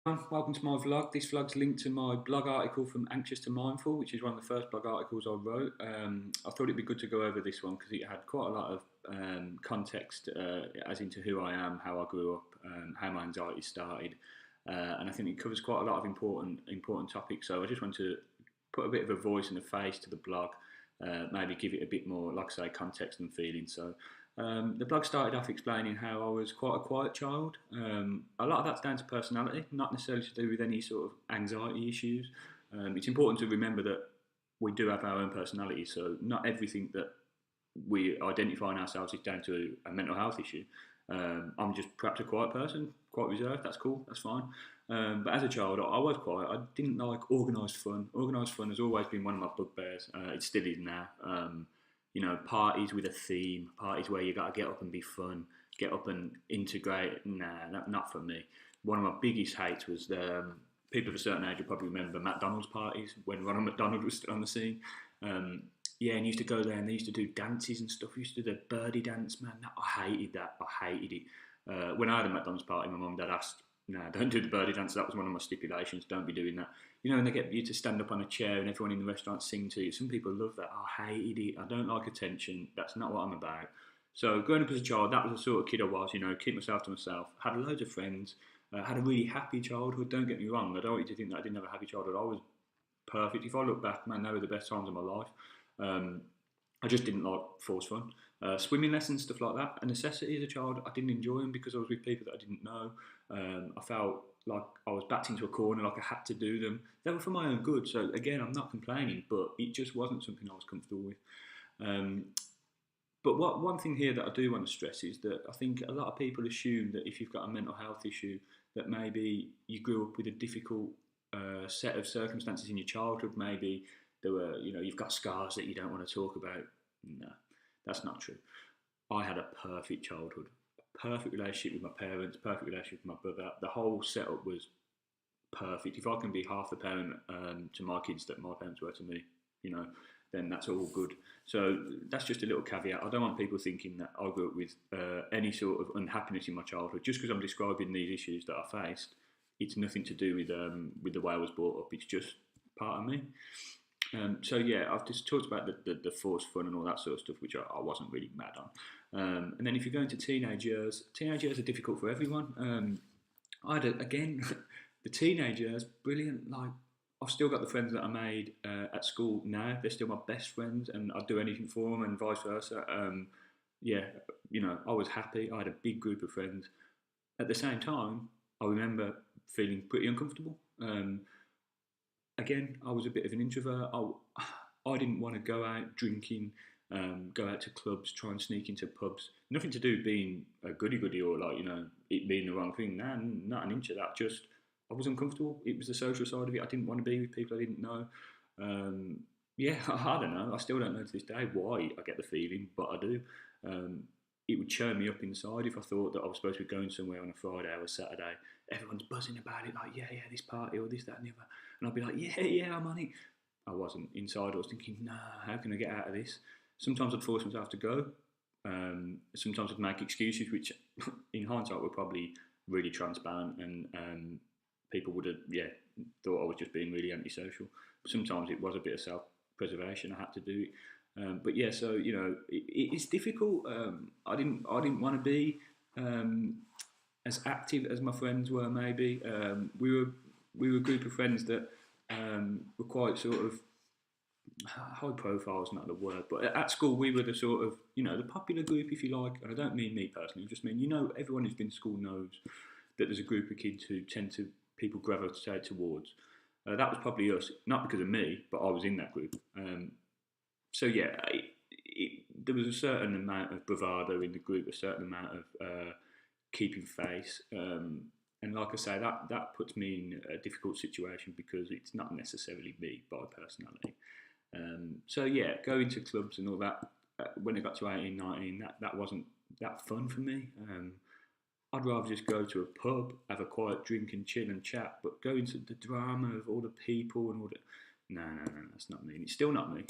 Welcome to my vlog. This vlog's linked to my blog article from Anxious to Mindful, which is one of the first blog articles I wrote. I thought it'd be good to go over this one because it had quite a lot of context, as into who I am, how I grew up, how my anxiety started, and I think it covers quite a lot of important topics. So I just want to put a bit of a voice and a face to the blog, maybe give it a bit more, like I say, context and feeling. So the blog started off explaining how I was quite a quiet child. A lot of that's down to personality, not necessarily to do with any sort of anxiety issues. It's important to remember that we do have our own personality, so not everything that we identify in ourselves is down to a mental health issue. I'm just perhaps a quiet person, quite reserved. That's cool. That's fine. But as a child, I was quiet. I didn't like organised fun. Organised fun has always been one of my bugbears. It still is now. Parties with a theme, parties where you got to get up and be fun, get up and integrate. Nah, not for me. One of my biggest hates was people of a certain age will probably remember McDonald's parties when Ronald McDonald was still on the scene. Yeah, and you used to go there and they used to do dances and stuff. We used to do the birdie dance, man. I hated that. I hated it. When I had a McDonald's party, my mum and dad asked, "No, don't do the birdie dance." That was one of my stipulations. Don't be doing that. And they get you to stand up on a chair and everyone in the restaurant sing to you. Some people love that. I hated it. I don't like attention. That's not what I'm about. So growing up as a child, that was the sort of kid I was. Keep myself to myself. Had loads of friends. Had a really happy childhood. Don't get me wrong. I don't want you to think that I didn't have a happy childhood. I was perfect. If I look back, man, they were the best times of my life. Um, I just didn't like forced fun. Swimming lessons, stuff like that, a necessity as a child. I didn't enjoy them because I was with people that I didn't know. I felt like I was backed into a corner, like I had to do them. They were for my own good. So again, I'm not complaining, but it just wasn't something I was comfortable with. Um, but one thing here that I do want to stress is that I think a lot of people assume that if you've got a mental health issue, that maybe you grew up with a difficult set of circumstances in your childhood. Maybe you've got scars that you don't want to talk about. No, that's not true. I had a perfect childhood, a perfect relationship with my parents, perfect relationship with my brother. The whole setup was perfect. If I can be half the parent to my kids that my parents were to me, you know, then that's all good. So that's just a little caveat. I don't want people thinking that I grew up with any sort of unhappiness in my childhood. Just because I'm describing these issues that I faced, it's nothing to do with the way I was brought up. It's just part of me. So yeah, I've just talked about the forced fun and all that sort of stuff, which I wasn't really mad on. And then if you go into teenage years are difficult for everyone. I had again the teenage years, brilliant. Like I've still got the friends that I made at school now. They're still my best friends, and I'd do anything for them, and vice versa. Yeah, I was happy. I had a big group of friends. At the same time, I remember feeling pretty uncomfortable. Again, I was a bit of an introvert. I didn't want to go out drinking, go out to clubs, try and sneak into pubs. Nothing to do with being a goody goody or it being the wrong thing. Nah, not an inch of that. Just I was uncomfortable. It was the social side of it. I didn't want to be with people I didn't know. Yeah, I don't know. I still don't know to this day why I get the feeling, but I do. Um, it would churn me up inside if I thought that I was supposed to be going somewhere on a Friday or a Saturday. Everyone's buzzing about it, like, yeah, this party or this, that, and the other. And I'd be like, yeah, I'm on it. I wasn't. Inside, I was thinking, nah, how can I get out of this? Sometimes I'd force myself to go. Sometimes I'd make excuses, which in hindsight were probably really transparent and people would have, thought I was just being really antisocial. Sometimes it was a bit of self-preservation. I had to do it. But yeah, so it's difficult. I didn't want to be as active as my friends were. Maybe we were a group of friends that were quite sort of high profile is not the word, but at school we were the sort of the popular group, if you like. And I don't mean me personally. I just mean everyone who's been to school knows that there's a group of kids who tend to people gravitate towards. That was probably us, not because of me, but I was in that group. So yeah, there was a certain amount of bravado in the group, a certain amount of keeping face, and like I say, that puts me in a difficult situation because it's not necessarily me by personality. So yeah, going to clubs and all that. When I got to 18, 19, that wasn't that fun for me. I'd rather just go to a pub, have a quiet drink and chill and chat. But go into the drama of all the people and all the no, that's not me. And it's still not me.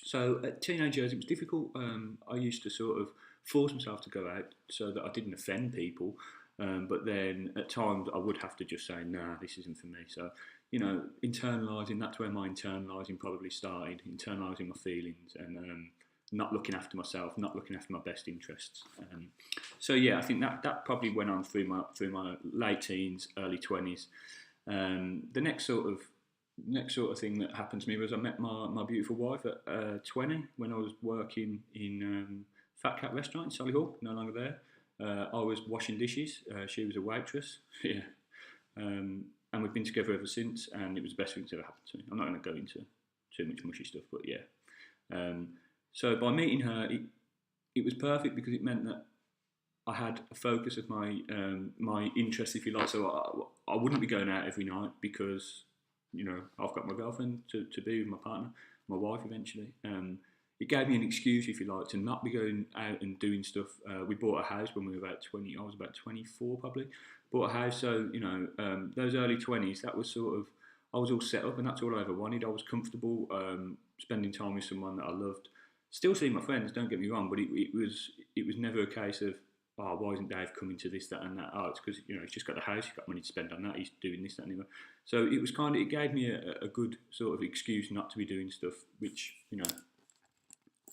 So at teenage years, it was difficult. I used to sort of force myself to go out so that I didn't offend people. But then at times I would have to just say, nah, this isn't for me. So, internalising, that's where my internalising probably started, internalising my feelings and not looking after myself, not looking after my best interests. So yeah, I think that probably went on through my late teens, early 20s. The next sort of thing that happened to me was I met my beautiful wife at 20 when I was working in Fat Cat restaurant in Solihull, no longer there. I was washing dishes. She was a waitress. Yeah. And we've been together ever since, and it was the best thing that's ever happened to me. I'm not going to go into too much mushy stuff, but yeah. So by meeting her, it was perfect because it meant that I had a focus of my interest, if you like. So I wouldn't be going out every night because, I've got my girlfriend to be with, my partner, my wife eventually. It gave me an excuse, if you like, to not be going out and doing stuff. We bought a house when we were about 20. I was about 24 probably. Bought a house, so, those early 20s, that was sort of, I was all set up and that's all I ever wanted. I was comfortable spending time with someone that I loved. Still seeing my friends, don't get me wrong, but it was never a case of, oh, why isn't Dave coming to this, that, and that? Oh, it's because he's just got the house, he's got money to spend on that, he's doing this, that, and the other. So it was it gave me a good sort of excuse not to be doing stuff, which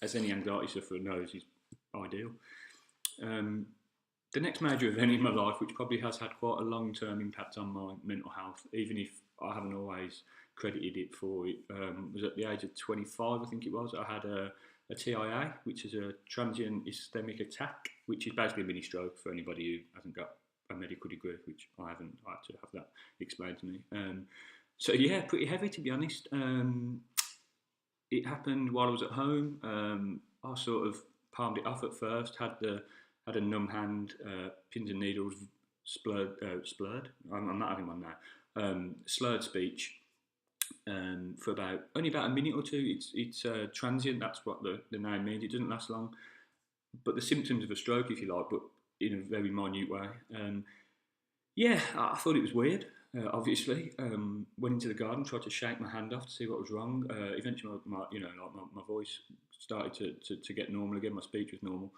as any anxiety sufferer knows, is ideal. The next major event in my life, which probably has had quite a long-term impact on my mental health, even if I haven't always credited it for it, was at the age of 25, I think it was. I had a TIA, which is a transient ischemic attack, which is basically a mini stroke for anybody who hasn't got a medical degree, which I haven't. I had to have that explained to me. So yeah, pretty heavy, to be honest. It happened while I was at home. I sort of palmed it off at first, had a numb hand, pins and needles, slurred. I'm not having one now. Slurred speech. For only about a minute or two. It's transient. That's what the name means. It doesn't last long, but the symptoms of a stroke, if you like, but in a very minute way. Yeah, I thought it was weird. Obviously, went into the garden, tried to shake my hand off to see what was wrong. Eventually, my voice started to get normal again. My speech was normal.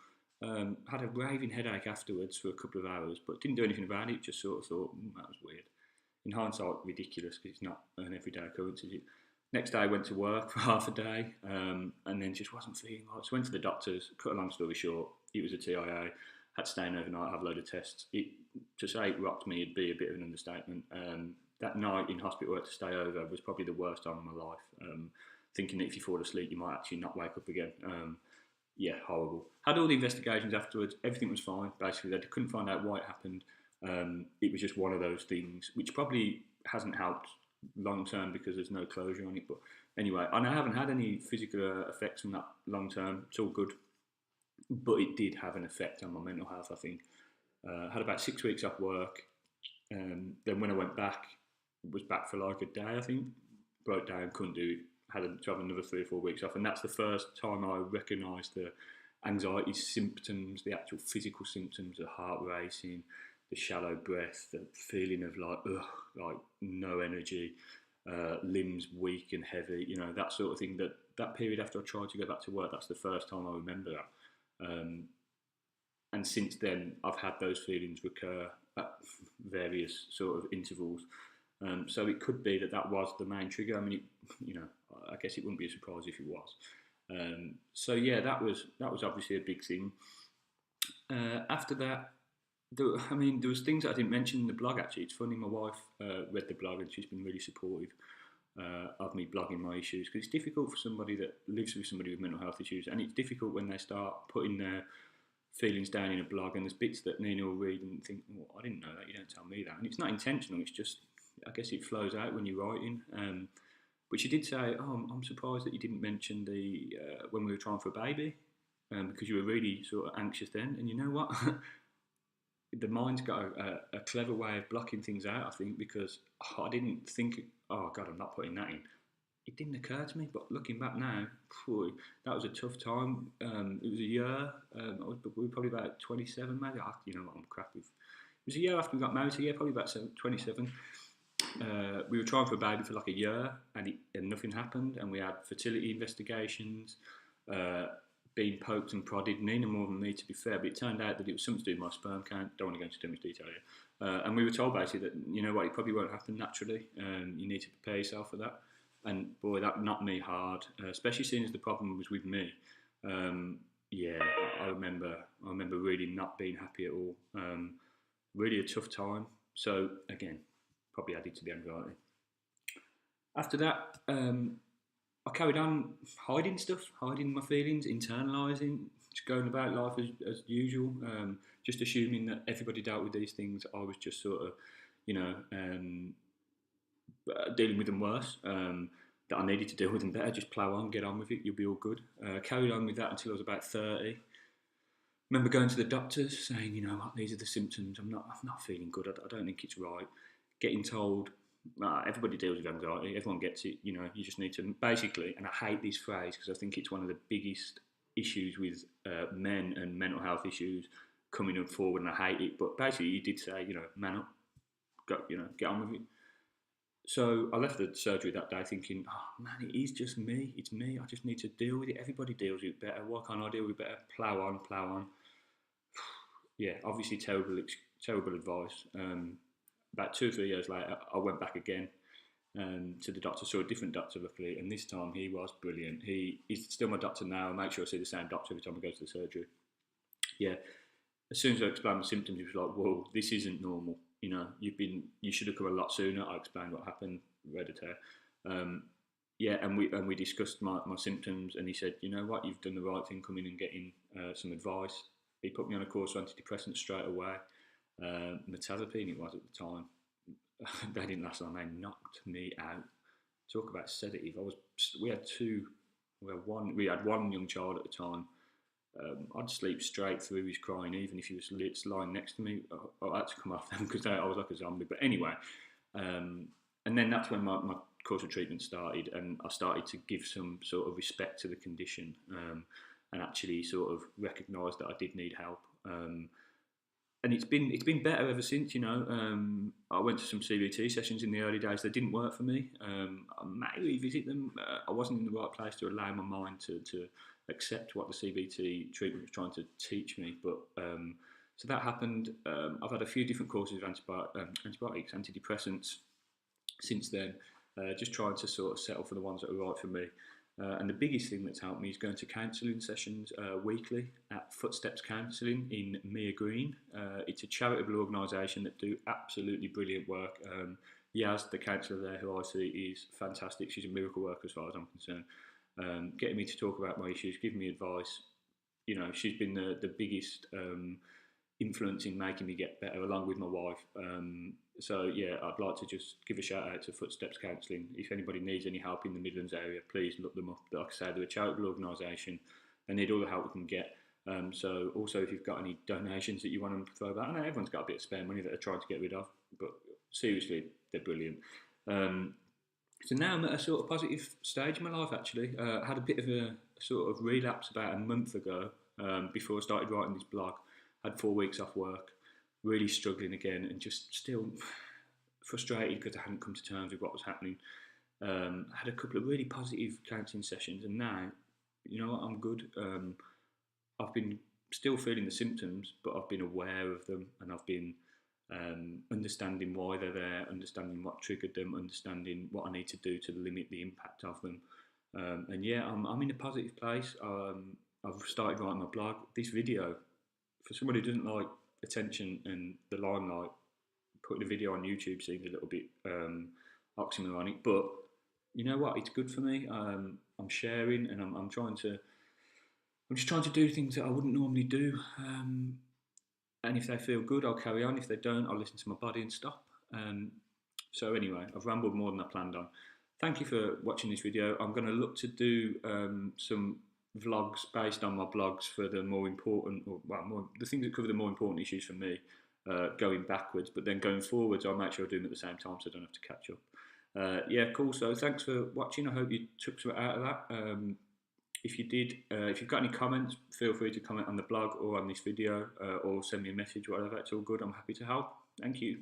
Had a raving headache afterwards for a couple of hours, but didn't do anything about it. Just sort of thought that was weird. In hindsight, ridiculous because it's not an everyday occurrence, is it? Next day, I went to work for half a day, and then just wasn't feeling right. So went to the doctors. Cut a long story short, it was a TIA. Had to stay in overnight, have a load of tests. To say it rocked me would be a bit of an understatement. That night in hospital, I had to stay over, was probably the worst time of my life. Thinking that if you fall asleep, you might actually not wake up again. Yeah, horrible. Had all the investigations afterwards. Everything was fine. Basically, they couldn't find out why it happened. It was just one of those things, which probably hasn't helped long term because there's no closure on it. But anyway, and I haven't had any physical effects from that long term. It's all good. But it did have an effect on my mental health, I think. Had about 6 weeks off work. Then when I went back, was back for like a day, I think. Broke down, couldn't do it. Had to have another 3 or 4 weeks off. And that's the first time I recognised the anxiety symptoms, the actual physical symptoms, the heart racing, the shallow breath, the feeling of like no energy, limbs weak and heavy, that sort of thing. That period after I tried to go back to work, that's the first time I remember that. And since then, I've had those feelings recur at various sort of intervals. So it could be that was the main trigger. I mean, I guess it wouldn't be a surprise if it was. So yeah, that was obviously a big thing. After that, there was things that I didn't mention in the blog. Actually, it's funny. My wife read the blog and she's been really supportive of me blogging my issues, because it's difficult for somebody that lives with somebody with mental health issues, and it's difficult when they start putting their feelings down in a blog, and there's bits that Nina will read and think, well, I didn't know that, you don't tell me that. And it's not intentional, it's just, I guess it flows out when you're writing. But she did say, I'm surprised that you didn't mention the when we were trying for a baby, because you were really sort of anxious then. And you know what? The mind's got a clever way of blocking things out, I think, because I didn't think, oh God, I'm not putting that in. It didn't occur to me, but looking back now, that was a tough time. It was a year. We were probably about 27, maybe. I'm crap with. It was a year after we got married, so yeah, probably about 27. We were trying for a baby for like a year, and nothing happened. And we had fertility investigations, being poked and prodded, Nina more than me to be fair, but it turned out that it was something to do with my sperm count. Don't want to go into too much detail here. And we were told basically that, you know what, it probably won't happen naturally. You need to prepare yourself for that. And boy, that knocked me hard, especially seeing as the problem was with me. Yeah, I remember really not being happy at all. Really a tough time. So again, probably added to the anxiety. After that, I carried on hiding stuff, hiding my feelings, internalising, just going about life as usual, just assuming that everybody dealt with these things. I was just sort of, you know, dealing with them worse. That I needed to deal with them better. Just plough on, get on with it. You'll be all good. Carried on with that until I was about 30. Remember going to the doctors saying, you know what, these are the symptoms. I'm not feeling good. I don't think it's right. Getting told, everybody deals with anxiety. Everyone gets it. You know, you just need to basically. And I hate this phrase because I think it's one of the biggest issues with men and mental health issues coming forward. And I hate it. But basically, you did say, you know, man up, go, you know, get on with it. So I left the surgery that day thinking, oh man, it is just me. It's me. I just need to deal with it. Everybody deals with it better. Why can't I deal with it better? Plough on, plough on. Yeah, obviously terrible advice. About 2 or 3 years later, I went back again to the doctor, saw a different doctor luckily, and this time he was brilliant. He's still my doctor now. I make sure I see the same doctor every time I go to the surgery. Yeah, as soon as I explained the symptoms, he was like, whoa, this isn't normal. You know, you should have come a lot sooner. I explained what happened, hereditary. Yeah, and we discussed my symptoms, and he said, you know what, you've done the right thing coming and getting some advice. He put me on a course of antidepressants straight away. Metazapine it was at the time. They didn't last long. They knocked me out. Talk about sedative. We had one young child at the time. I'd sleep straight through his crying, even if he was lying next to me. I had to come off them because I was like a zombie. But anyway, and then that's when my course of treatment started, and I started to give some sort of respect to the condition, and actually sort of recognise that I did need help. And it's been better ever since. You know, I went to some CBT sessions in the early days. They didn't work for me. I may revisit them. I wasn't in the right place to allow my mind to accept what the CBT treatment was trying to teach me. But so that happened. I've had a few different courses of antibiotics, antidepressants since then, just trying to sort of settle for the ones that are right for me. And the biggest thing that's helped me is going to counselling sessions weekly at Footsteps Counselling in Mere Green. It's a charitable organisation that do absolutely brilliant work. Yaz, the counsellor there, who I see, is fantastic. She's a miracle worker as far as I'm concerned. Getting me to talk about my issues, giving me advice. You know, she's been the biggest influence in making me get better, along with my wife. So yeah, I'd like to just give a shout out to Footsteps Counselling. If anybody needs any help in the Midlands area, please look them up. Like I say, they're a charitable organisation. They need all the help we can get. So also, if you've got any donations that you want to throw back, I know everyone's got a bit of spare money that they're trying to get rid of, but seriously, they're brilliant. So now I'm at a sort of positive stage in my life, actually. I had a bit of a sort of relapse about a month ago, before I started writing this blog. Had 4 weeks off work, really struggling again, and just still frustrated because I hadn't come to terms with what was happening. I had a couple of really positive counselling sessions, and now, you know what, I'm good. I've been still feeling the symptoms, but I've been aware of them, and I've been understanding why they're there, understanding what triggered them, understanding what I need to do to limit the impact of them. And yeah, I'm in a positive place. I've started writing my blog. This video, for somebody who doesn't like attention and the limelight, putting a video on YouTube seems a little bit oxymoronic, but you know what? It's good for me. I'm sharing, and I'm just trying to do things that I wouldn't normally do. And if they feel good, I'll carry on. If they don't, I'll listen to my body and stop. So anyway, I've rambled more than I planned on. Thank you for watching this video. I'm going to look to do some vlogs based on my blogs for the more important, the things that cover the more important issues for me, going backwards. But then going forwards, I'll make sure I do them at the same time so I don't have to catch up. Yeah, cool. So thanks for watching. I hope you took something out of that. If you did, if you've got any comments, feel free to comment on the blog or on this video, or send me a message, whatever. It's all good. I'm happy to help. Thank you.